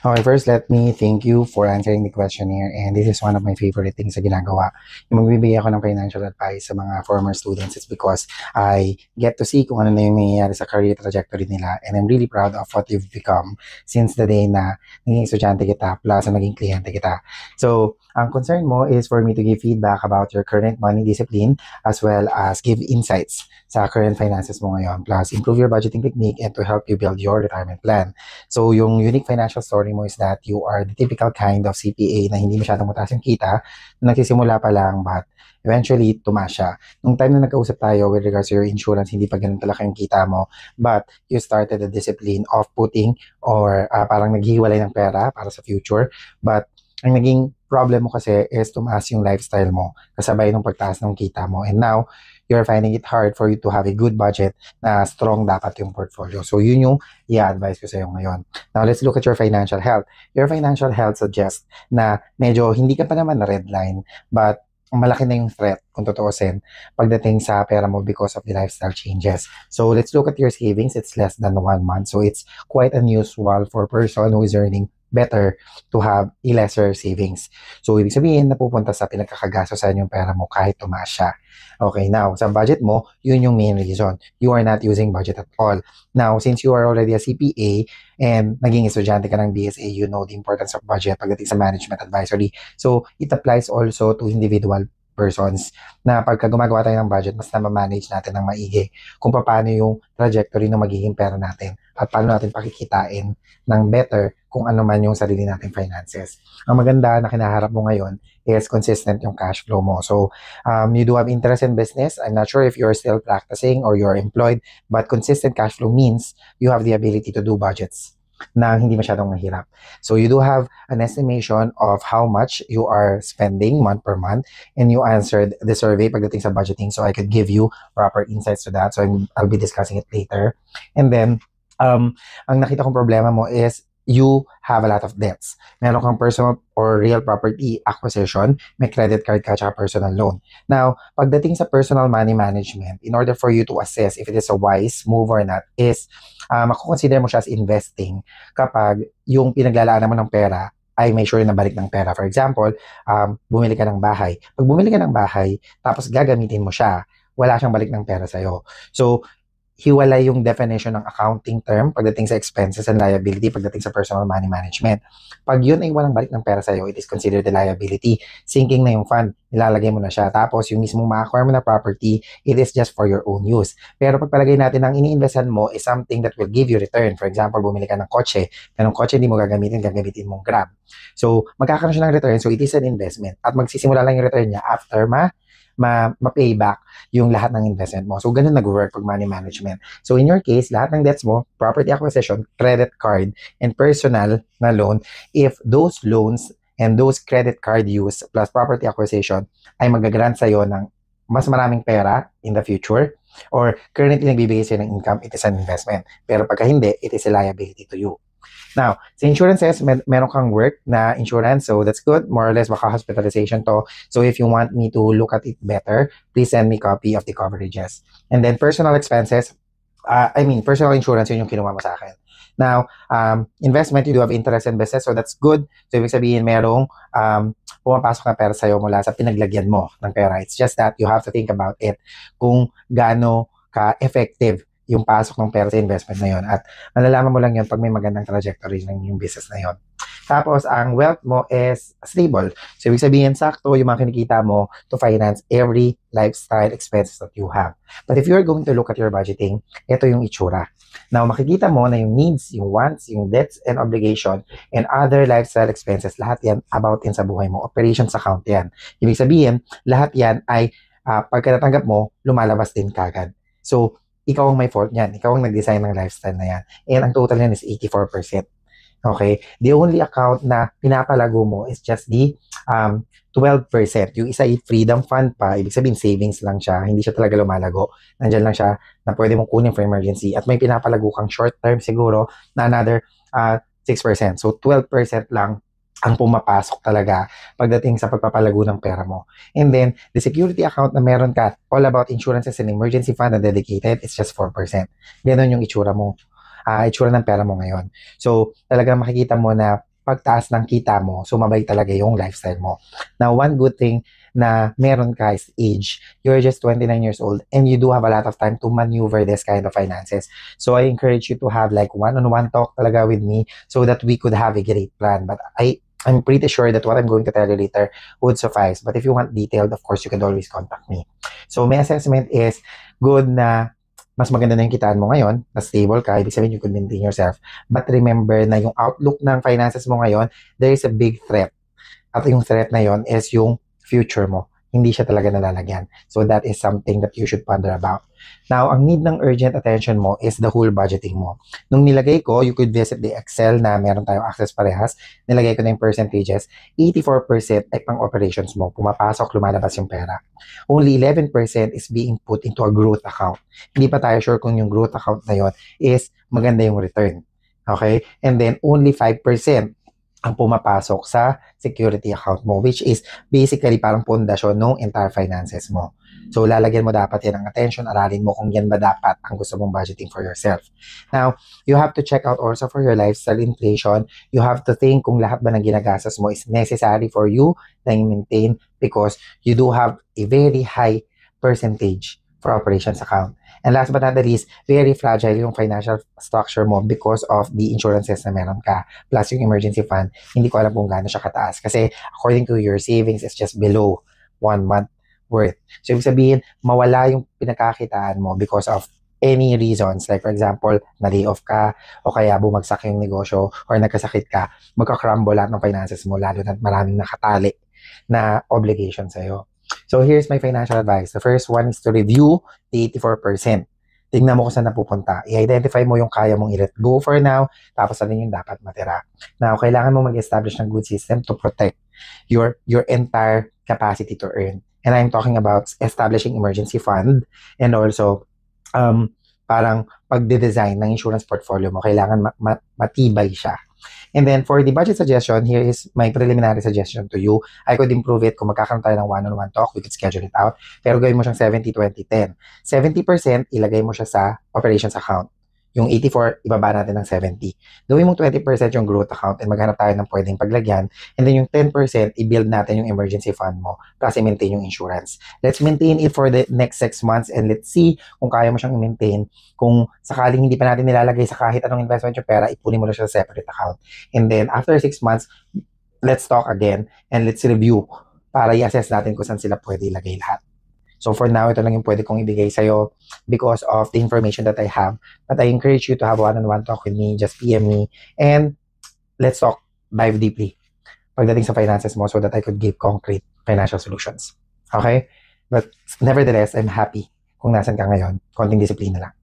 Okay, first let me thank you for answering the questionnaire, and this is one of my favorite things sa ginagawa. Yung magbibigay ako ng financial advice sa mga former students, it's because I get to see kung ano na yung nangyayari sa career trajectory nila, and I'm really proud of what you've become since the day na naging estudyante kita plus na naging kliyente kita. So, ang concern mo is for me to give feedback about your current money discipline as well as give insights sa current finances mo ngayon, plus improve your budgeting technique and to help you build your retirement plan. So, yung unique financial story mo is that you are the typical kind of CPA na hindi masyadong mataas yung kita, na nagsisimula pa lang but eventually tumaas siya. Nung time na nagkausap tayo with regards to your insurance, hindi pa ganun talaga yung kita mo, but you started the discipline of putting or parang naghihiwalay ng pera para sa future. But ang naging problem mo kasi is tumaas yung lifestyle mo kasabay ng pagtaas ng kita mo. And now, you're finding it hard for you to have a good budget na strong dapat yung portfolio. So, yun yung i-advise ko sa iyo ngayon. Now, let's look at your financial health. Your financial health suggests na medyo hindi ka pa naman na red line, but malaki na yung threat kung tutuusin pagdating sa pera mo because of the lifestyle changes. So, let's look at your savings. It's less than 1 month. So, it's quite unusual for a person who is earning better to have a lesser savings. So, ibig sabihin, napupunta sa pinagkakagastosan yung pera mo kahit tumaas siya. Okay, now, sa budget mo, yun yung main reason. You are not using budget at all. Now, since you are already a CPA and naging estudyante ka ng BSA, you know the importance of budget pagdating sa management advisory. So, it applies also to individual persons na pagka gumagawa tayo ng budget, mas na-manage natin ng maigi kung paano yung trajectory ng magiging pera natin at paano natin pakikitain ng better kung ano man yung sarili nating finances. Ang maganda na kinaharap mo ngayon is consistent yung cash flow mo. So, you do have interest in business. I'm not sure if you're still practicing or you're employed, but consistent cash flow means you have the ability to do budgets na hindi masyadong mahirap. So you do have an estimation of how much you are spending month per month, and you answered the survey pagdating sa budgeting, so I could give you proper insights to that. So I'll be discussing it later. And then, ang nakita kong problema mo is you have a lot of debts. Meron kang personal or real property acquisition, may credit card ka, tsaka personal loan. Now, pagdating sa personal money management, in order for you to assess if it is a wise move or not, is makukonsider mo siya as investing kapag yung pinaglalaanan mo ng pera ay may sure na balik ng pera. For example, bumili ka ng bahay. Pag bumili ka ng bahay, tapos gagamitin mo siya, wala siyang balik ng pera sa'yo. So, hiwalay yung definition ng accounting term pagdating sa expenses and liability pagdating sa personal money management. Pag yun ay walang balik ng pera sa'yo, it is considered a liability. Sinking na yung fund, nilalagay mo na siya. Tapos yung mismong ma-acquire mo na property, it is just for your own use. Pero pagpalagay natin ang ini-investan mo is something that will give you return. For example, bumili ka ng kotse, pero ng kotse hindi mo gagamitin mong Grab. So, magkakaroon siya ng return, so it is an investment. At magsisimula lang yung return niya after ma-payback yung lahat ng investment mo. So, ganun nag-work pag money management. So, in your case, lahat ng debts mo, property acquisition, credit card, and personal na loan, if those loans and those credit card use plus property acquisition ay mag-grant sa'yo ng mas maraming pera in the future, or currently nagbibigay sa'yo ng income, it is an investment. Pero pagka hindi, it is a liability to you. Now, sa insurances, meron kang work na insurance, so that's good. More or less, baka hospitalization to. So if you want me to look at it better, please send me a copy of the coverages. And then personal expenses, personal insurance, yun yung kinuha mo sa akin. Now, investment, you do have interest in business, so that's good. So ibig sabihin, merong pumapasok na pera sa'yo mula sa pinaglagyan mo ng pera. It's just that you have to think about it kung gaano ka-effective yung pasok ng pera sa investment na yon, at malalaman mo lang yun pag may magandang trajectory ng yung business na yon. Tapos, ang wealth mo is stable. So, ibig sabihin, sakto yung mga kinikita mo to finance every lifestyle expenses that you have. But if you're going to look at your budgeting, ito yung itsura. Now, makikita mo na yung needs, yung wants, yung debts and obligation, and other lifestyle expenses, lahat yan about yan sa buhay mo. Operations account yan. Ibig sabihin, lahat yan ay pagkatatanggap mo, lumalabas din kagad. So, ikaw ang may fault niyan. Ikaw ang nag-design ng lifestyle na yan. And ang total niyan is 84%. Okay? The only account na pinapalago mo is just the 12%. Yung isa ay freedom fund pa. Ibig sabihin, savings lang siya. Hindi siya talaga lumalago. Nandyan lang siya na pwede mong kunin for emergency. At may pinapalago kang short term siguro na another 6%. So, 12% lang ang pumapasok talaga pagdating sa pagpapalago ng pera mo. And then, the security account na meron ka, all about insurances and emergency fund na dedicated, it's just 4%. Ganon yung itsura mo, itsura ng pera mo ngayon. So, talagang makikita mo na pagtaas ng kita mo, sumabay talaga yung lifestyle mo. Now, one good thing na meron ka is age. You're just 29 years old and you do have a lot of time to maneuver this kind of finances. So I encourage you to have like one-on-one talk talaga with me so that we could have a great plan. But I'm pretty sure that what I'm going to tell you later would suffice. But if you want detailed, of course, you can always contact me. So my assessment is good na mas maganda na yung kitaan mo ngayon, na stable ka, ibig sabihin you could maintain yourself. But remember na yung outlook ng finances mo ngayon, there is a big threat. At yung threat na yon is yung future mo. Hindi siya talaga nalalagyan. So that is something that you should ponder about. Now, ang need ng urgent attention mo is the whole budgeting mo. Nung nilagay ko, you could visit the Excel na meron tayong access parehas. Nilagay ko na yung percentages. 84% ay pang operations mo. Pumapasok, lumalabas yung pera. Only 11% is being put into a growth account. Hindi pa tayo sure kung yung growth account na yon is maganda yung return. Okay? And then, only 5% ang pumapasok sa security account mo, which is basically parang pundasyon ng entire finances mo. So, lalagyan mo dapat yan ng attention, aralin mo kung yan ba dapat ang gusto mong budgeting for yourself. Now, you have to check out also for your lifestyle inflation. You have to think kung lahat ba ng ginagastos mo is necessary for you na i-maintain because you do have a very high percentage for operations account. And last but not the least, very fragile yung financial structure mo because of the insurances na meron ka. Plus yung emergency fund, hindi ko alam kung gaano siya kataas. Kasi according to your savings, it's just below 1 month worth. So, ibig sabihin, mawala yung pinakakitaan mo because of any reasons. Like for example, na-lay off ka o kaya bumagsak yung negosyo or nagkasakit ka, magka-crumble lahat ng finances mo lalo na maraming nakatali na obligation sa'yo. So, here's my financial advice. The first one is to review the 84%. Tingnan mo kung saan napupunta. I-identify mo yung kaya mong i-let go for now, tapos ano yung dapat matira. Now, kailangan mo mag-establish ng good system to protect your entire capacity to earn. And I'm talking about establishing emergency fund and also parang pagde-design ng insurance portfolio mo. Kailangan matibay siya. And then, for the budget suggestion, here is my preliminary suggestion to you. I could improve it kung magkakaroon tayo ng one-on-one talk. We could schedule it out. Pero gawin mo siyang 70-20-10. 70%, ilagay mo siya sa operations account. Yung 84, ibaba natin ng 70. Gawin mong 20% yung growth account and maghanap tayo ng pwedeng paglagyan. And then yung 10%, i-build natin yung emergency fund mo plus i-maintain yung insurance. Let's maintain it for the next 6 months and let's see kung kaya mo siyang i-maintain. Kung sakaling hindi pa natin nilalagay sa kahit anong investment yung pera, ipunin mo na siya sa separate account. And then after 6 months, let's talk again and let's review para i-assess natin kung saan sila pwede ilagay lahat. So for now, ito lang yung pwede kong ibigay sa'yo because of the information that I have. But I encourage you to have one-on-one talk with me. Just PM me. And let's talk, dive deeply pagdating sa finances mo so that I could give concrete financial solutions. Okay? But nevertheless, I'm happy kung nasan ka ngayon. Konting disiplina lang.